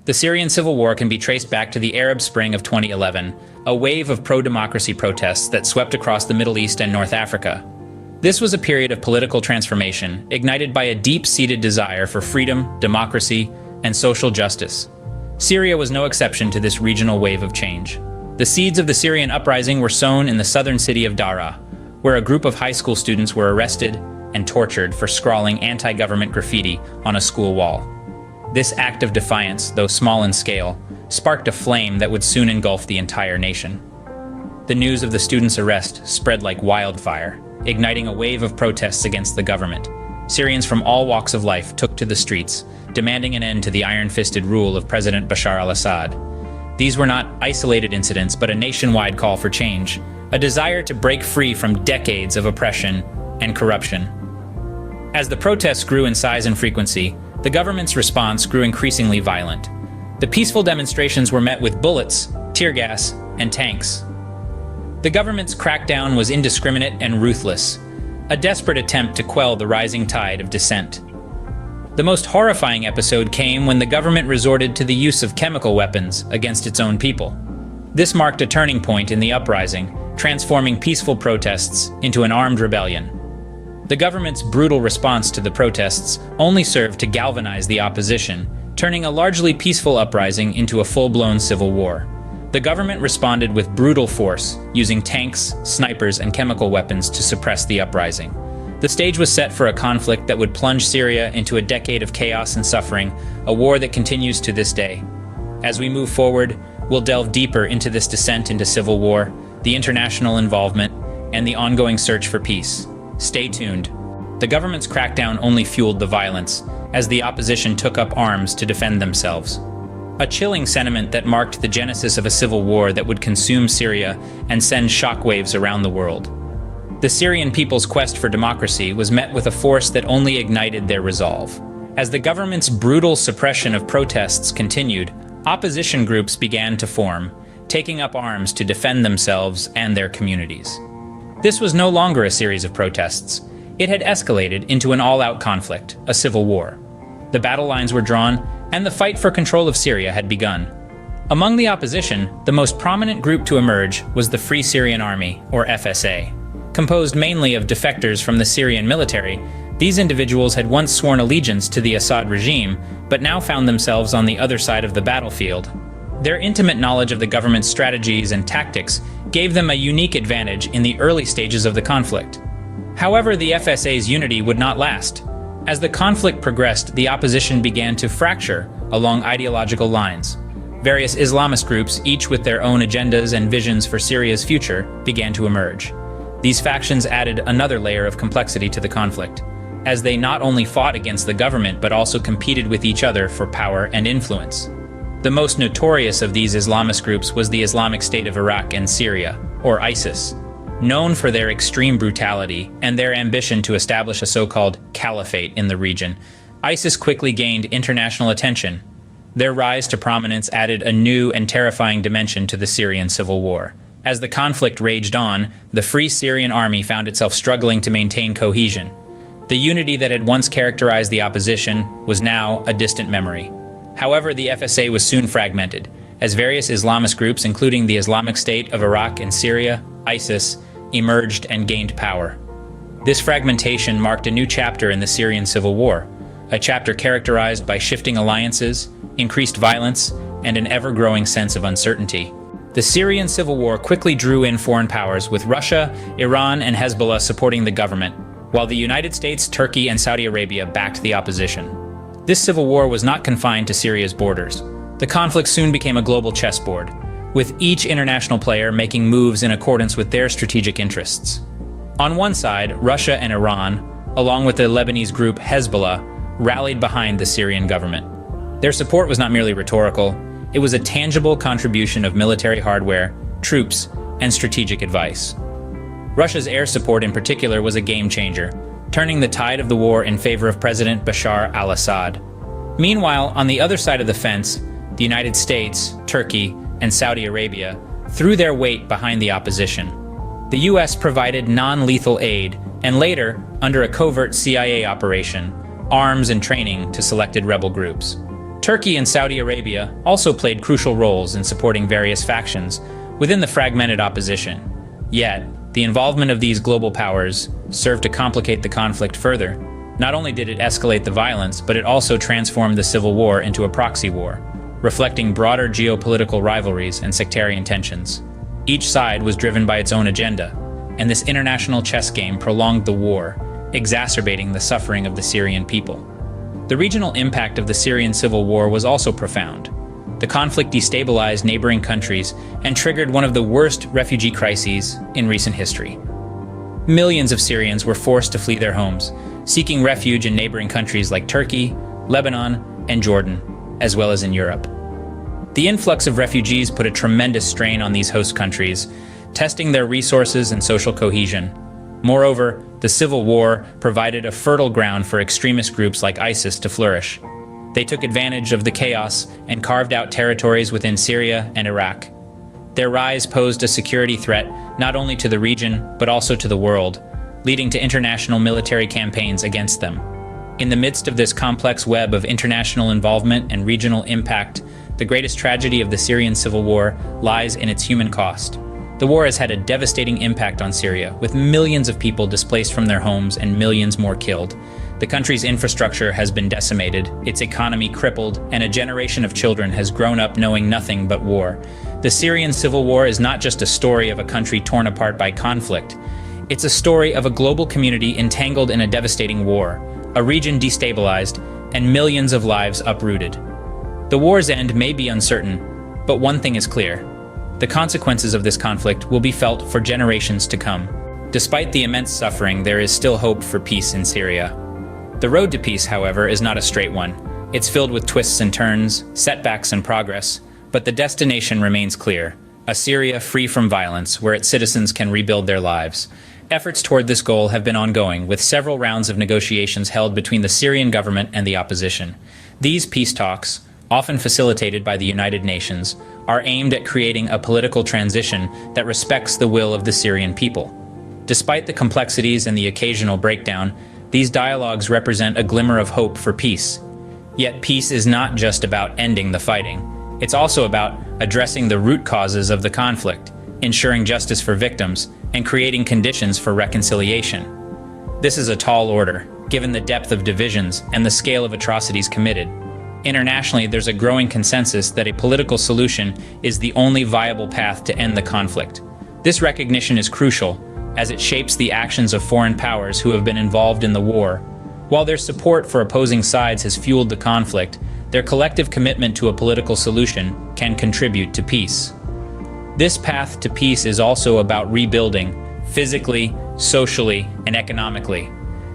The Syrian Civil War can be traced back to the Arab Spring of 2011, a wave of pro-democracy protests that swept across the Middle East and North Africa. This was a period of political transformation, ignited by a deep-seated desire for freedom, democracy, and social justice. Syria was no exception to this regional wave of change. The seeds of the Syrian uprising were sown in the southern city of Daraa, where a group of high school students were arrested and tortured for scrawling anti-government graffiti on a school wall. This act of defiance, though small in scale, sparked a flame that would soon engulf the entire nation. The news of the students' arrest spread like wildfire, igniting a wave of protests against the government. Syrians from all walks of life took to the streets, demanding an end to the iron-fisted rule of President Bashar al-Assad. These were not isolated incidents, but a nationwide call for change, a desire to break free from decades of oppression and corruption. As the protests grew in size and frequency, the government's response grew increasingly violent. The peaceful demonstrations were met with bullets, tear gas, and tanks. The government's crackdown was indiscriminate and ruthless, a desperate attempt to quell the rising tide of dissent. The most horrifying episode came when the government resorted to the use of chemical weapons against its own people. This marked a turning point in the uprising, transforming peaceful protests into an armed rebellion. The government's brutal response to the protests only served to galvanize the opposition, turning a largely peaceful uprising into a full-blown civil war. The government responded with brutal force, using tanks, snipers, and chemical weapons to suppress the uprising. The stage was set for a conflict that would plunge Syria into a decade of chaos and suffering, a war that continues to this day. As we move forward, we'll delve deeper into this descent into civil war, the international involvement, and the ongoing search for peace. Stay tuned. The government's crackdown only fueled the violence, as the opposition took up arms to defend themselves. A chilling sentiment that marked the genesis of a civil war that would consume Syria and send shockwaves around the world. The Syrian people's quest for democracy was met with a force that only ignited their resolve. As the government's brutal suppression of protests continued, opposition groups began to form, taking up arms to defend themselves and their communities. This was no longer a series of protests. It had escalated into an all-out conflict, a civil war. The battle lines were drawn, and the fight for control of Syria had begun. Among the opposition, the most prominent group to emerge was the Free Syrian Army, or FSA. Composed mainly of defectors from the Syrian military, these individuals had once sworn allegiance to the Assad regime, but now found themselves on the other side of the battlefield. Their intimate knowledge of the government's strategies and tactics gave them a unique advantage in the early stages of the conflict. However, the FSA's unity would not last. As the conflict progressed, the opposition began to fracture along ideological lines. Various Islamist groups, each with their own agendas and visions for Syria's future, began to emerge. These factions added another layer of complexity to the conflict, as they not only fought against the government but also competed with each other for power and influence. The most notorious of these Islamist groups was the Islamic State of Iraq and Syria, or ISIS. Known for their extreme brutality and their ambition to establish a so-called caliphate in the region, ISIS quickly gained international attention. Their rise to prominence added a new and terrifying dimension to the Syrian civil war. As the conflict raged on, the Free Syrian Army found itself struggling to maintain cohesion. The unity that had once characterized the opposition was now a distant memory. However, the FSA was soon fragmented, as various Islamist groups, including the Islamic State of Iraq and Syria, ISIS, emerged and gained power. This fragmentation marked a new chapter in the Syrian civil war, a chapter characterized by shifting alliances, increased violence, and an ever-growing sense of uncertainty. The Syrian civil war quickly drew in foreign powers, with Russia, Iran, and Hezbollah supporting the government, while the United States, Turkey, and Saudi Arabia backed the opposition. This civil war was not confined to Syria's borders. The conflict soon became a global chessboard, with each international player making moves in accordance with their strategic interests. On one side, Russia and Iran, along with the Lebanese group Hezbollah, rallied behind the Syrian government. Their support was not merely rhetorical, it was a tangible contribution of military hardware, troops, and strategic advice. Russia's air support in particular was a game-changer, turning the tide of the war in favor of President Bashar al-Assad. Meanwhile, on the other side of the fence, the United States, Turkey, and Saudi Arabia threw their weight behind the opposition. The US provided non-lethal aid, and later, under a covert CIA operation, arms and training to selected rebel groups. Turkey and Saudi Arabia also played crucial roles in supporting various factions within the fragmented opposition. Yet, the involvement of these global powers served to complicate the conflict further. Not only did it escalate the violence, but it also transformed the civil war into a proxy war, reflecting broader geopolitical rivalries and sectarian tensions. Each side was driven by its own agenda, and this international chess game prolonged the war, exacerbating the suffering of the Syrian people. The regional impact of the Syrian Civil War was also profound. The conflict destabilized neighboring countries and triggered one of the worst refugee crises in recent history. Millions of Syrians were forced to flee their homes, seeking refuge in neighboring countries like Turkey, Lebanon, and Jordan, as well as in Europe. The influx of refugees put a tremendous strain on these host countries, testing their resources and social cohesion. Moreover, the civil war provided a fertile ground for extremist groups like ISIS to flourish. They took advantage of the chaos and carved out territories within Syria and Iraq. Their rise posed a security threat not only to the region, but also to the world, leading to international military campaigns against them. In the midst of this complex web of international involvement and regional impact, the greatest tragedy of the Syrian civil war lies in its human cost. The war has had a devastating impact on Syria, with millions of people displaced from their homes and millions more killed. The country's infrastructure has been decimated, its economy crippled, and a generation of children has grown up knowing nothing but war. The Syrian civil war is not just a story of a country torn apart by conflict. It's a story of a global community entangled in a devastating war, a region destabilized, and millions of lives uprooted. The war's end may be uncertain, but one thing is clear. The consequences of this conflict will be felt for generations to come. Despite the immense suffering, there is still hope for peace in Syria. The road to peace, however, is not a straight one. It's filled with twists and turns, setbacks and progress, but the destination remains clear: a Syria free from violence, where its citizens can rebuild their lives. Efforts toward this goal have been ongoing, with several rounds of negotiations held between the Syrian government and the opposition. These peace talks, often facilitated by the United Nations, are aimed at creating a political transition that respects the will of the Syrian people. Despite the complexities and the occasional breakdown, these dialogues represent a glimmer of hope for peace. Yet peace is not just about ending the fighting. It's also about addressing the root causes of the conflict, ensuring justice for victims, and creating conditions for reconciliation. This is a tall order, given the depth of divisions and the scale of atrocities committed. Internationally, there's a growing consensus that a political solution is the only viable path to end the conflict. This recognition is crucial, as it shapes the actions of foreign powers who have been involved in the war. While their support for opposing sides has fueled the conflict, their collective commitment to a political solution can contribute to peace. This path to peace is also about rebuilding, physically, socially, and economically.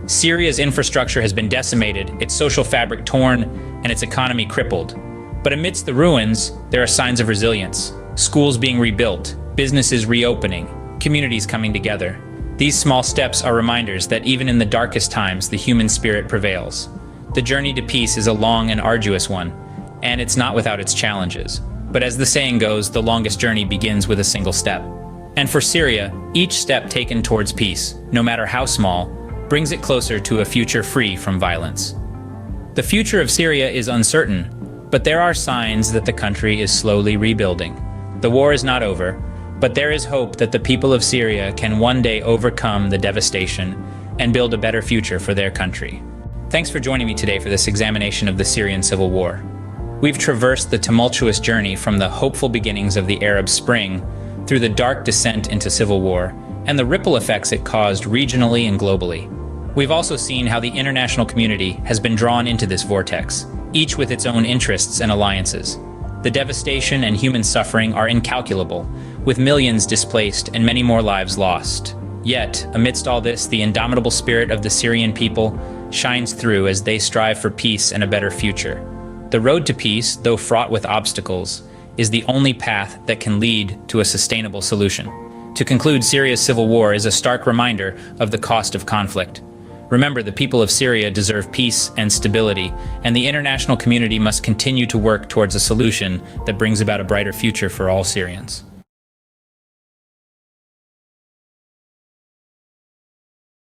Syria's infrastructure has been decimated, its social fabric torn, and its economy crippled. But amidst the ruins, there are signs of resilience: schools being rebuilt, businesses reopening, communities coming together. These small steps are reminders that even in the darkest times, the human spirit prevails. The journey to peace is a long and arduous one, and it's not without its challenges. But as the saying goes, the longest journey begins with a single step. And for Syria, each step taken towards peace, no matter how small, brings it closer to a future free from violence. The future of Syria is uncertain, but there are signs that the country is slowly rebuilding. The war is not over, but there is hope that the people of Syria can one day overcome the devastation and build a better future for their country. Thanks for joining me today for this examination of the Syrian Civil War. We've traversed the tumultuous journey from the hopeful beginnings of the Arab Spring through the dark descent into civil war and the ripple effects it caused regionally and globally. We've also seen how the international community has been drawn into this vortex, each with its own interests and alliances. The devastation and human suffering are incalculable, with millions displaced and many more lives lost. Yet, amidst all this, the indomitable spirit of the Syrian people shines through as they strive for peace and a better future. The road to peace, though fraught with obstacles, is the only path that can lead to a sustainable solution. To conclude, Syria's civil war is a stark reminder of the cost of conflict. Remember, the people of Syria deserve peace and stability, and the international community must continue to work towards a solution that brings about a brighter future for all Syrians.